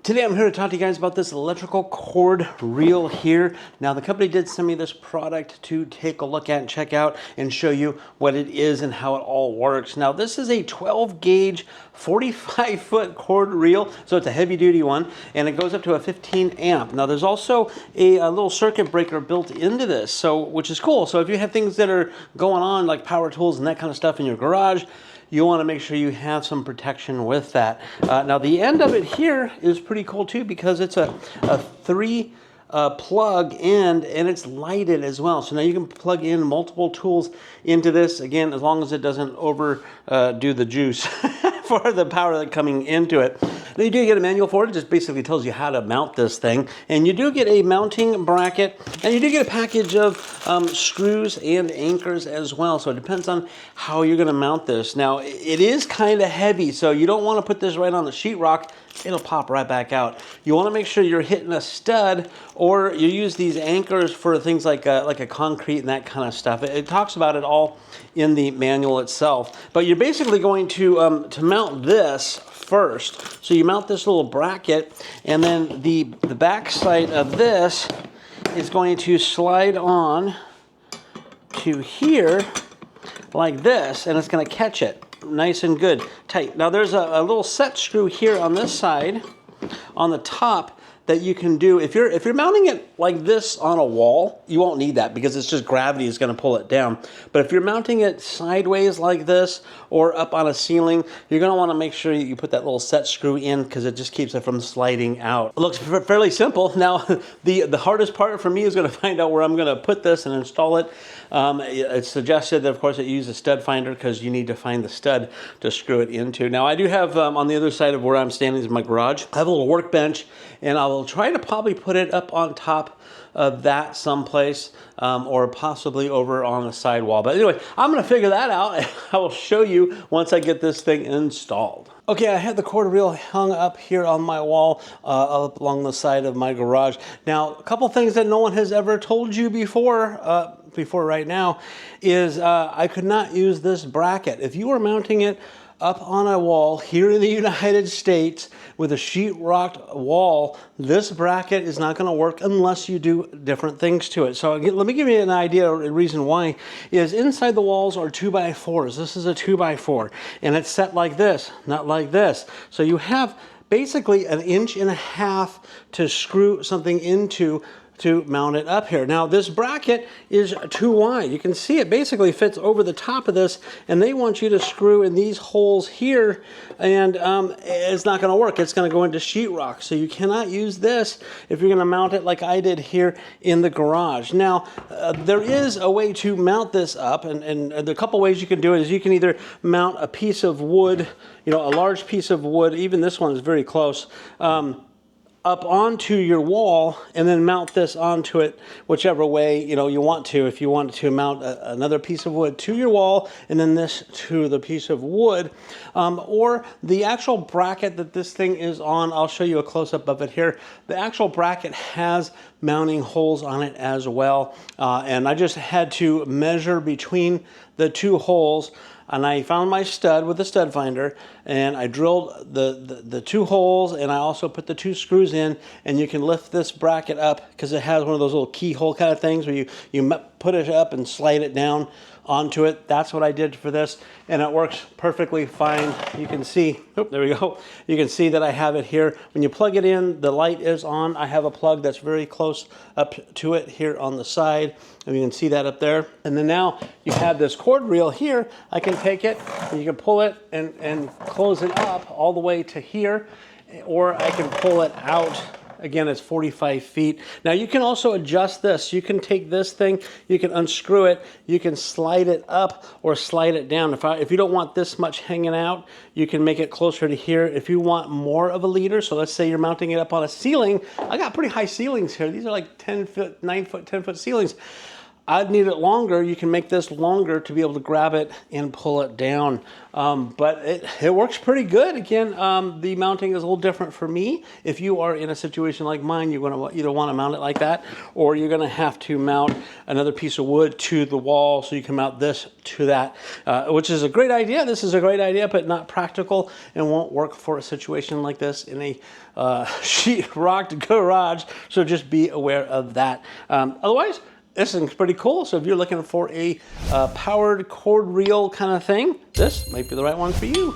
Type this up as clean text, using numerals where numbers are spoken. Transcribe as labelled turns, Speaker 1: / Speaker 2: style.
Speaker 1: Today I'm here to talk to you guys about this electrical cord reel here. Now the company did send me this product to take a look at and check out and show you what it is and how it all works. Now this is a 12 gauge 45 foot cord reel, so it's a heavy duty one, and it goes up to a 15 amp. Now there's also a little circuit breaker built into this, so which is cool. So if you have things that are going on like power tools and that kind of stuff in your garage, you want to make sure you have some protection with that. Now the end of it here is pretty cool too, because it's a 3 plug end and it's lighted as well. So now you can plug in multiple tools into this, again, as long as it doesn't overdo the juice for the power that's coming into it. Now you do get a manual for it. It just basically tells you how to mount this thing. And you do get a mounting bracket, and you do get a package of screws and anchors as well. So it depends on how you're gonna mount this. Now it is kind of heavy, so you don't wanna put this right on the sheetrock. It'll pop right back out. You wanna make sure you're hitting a stud, or you use these anchors for things like a concrete and that kind of stuff. It talks about it all in the manual itself. But you're basically going to mount this first. So you mount this little bracket, and then the back side of this is going to slide on to here like this, and it's going to catch it nice and good tight. Now there's a little set screw here on this side on the top that you can do. If you're mounting it like this on a wall, you won't need that because it's just gravity is going to pull it down. But if you're mounting it sideways like this or up on a ceiling, you're going to want to make sure you put that little set screw in, because it just keeps it from sliding out. It looks fairly simple. Now the hardest part for me is going to find out where I'm going to put this and install it. It's suggested that of course you use a stud finder, because you need to find the stud to screw it into. Now I do have on the other side of where I'm standing is my garage. I have a little workbench, and I will try to probably put it up on top of that someplace, or possibly over on the sidewall. But anyway, I'm going to figure that out, and I will show you once I get this thing installed. Okay, I have the cord reel hung up here on my wall up along the side of my garage. Now, a couple things that no one has ever told you before right now is I could not use this bracket. If you were mounting it up on a wall here in the United States with a sheetrocked wall, this bracket is not going to work unless you do different things to it. So let me give you an idea. A reason why is inside the walls are 2x4s. This is a 2x4, and it's set like this, not like this. So you have basically 1.5 inches to screw something into to mount it up here. Now this bracket is too wide. You can see it basically fits over the top of this, and they want you to screw in these holes here, and it's not going to work. It's going to go into sheetrock. So you cannot use this if you're going to mount it like I did here in the garage. Now there is a way to mount this up, and there are a couple ways you can do it. Is you can either mount a piece of wood, a large piece of wood, even this one is very close, up onto your wall, and then mount this onto it whichever way you want to. If you want to mount another piece of wood to your wall and then this to the piece of wood, or the actual bracket that this thing is on, I'll show you a close-up of it here. The actual bracket has mounting holes on it as well, and I just had to measure between the two holes, and I found my stud with a stud finder, and I drilled the two holes, and I also put the 2 screws in, and you can lift this bracket up because it has one of those little keyhole kind of things where you put it up and slide it down onto it. That's what I did for this, and it works perfectly fine. You can see, there we go. You can see that I have it here. When you plug it in, the light is on. I have a plug that's very close up to it here on the side, and you can see that up there. And then now you have this cord reel here. I can take it, and you can pull it and close it up all the way to here, or I can pull it out. Again, it's 45 feet. Now you can also adjust this. You can take this thing, you can unscrew it, you can slide it up or slide it down. If you don't want this much hanging out, you can make it closer to here. If you want more of a leader, so let's say you're mounting it up on a ceiling. I got pretty high ceilings here. These are like 10 foot, 9 foot, 10 foot ceilings. I'd need it longer. You can make this longer to be able to grab it and pull it down. But it works pretty good. Again, the mounting is a little different for me. If you are in a situation like mine, you're going to either want to mount it like that, or you're going to have to mount another piece of wood to the wall so you can mount this to that, which is a great idea. This is a great idea, but not practical and won't work for a situation like this in a sheet-rocked garage. So just be aware of that. Otherwise, this thing's pretty cool. So if you're looking for a powered cord reel kind of thing, this might be the right one for you.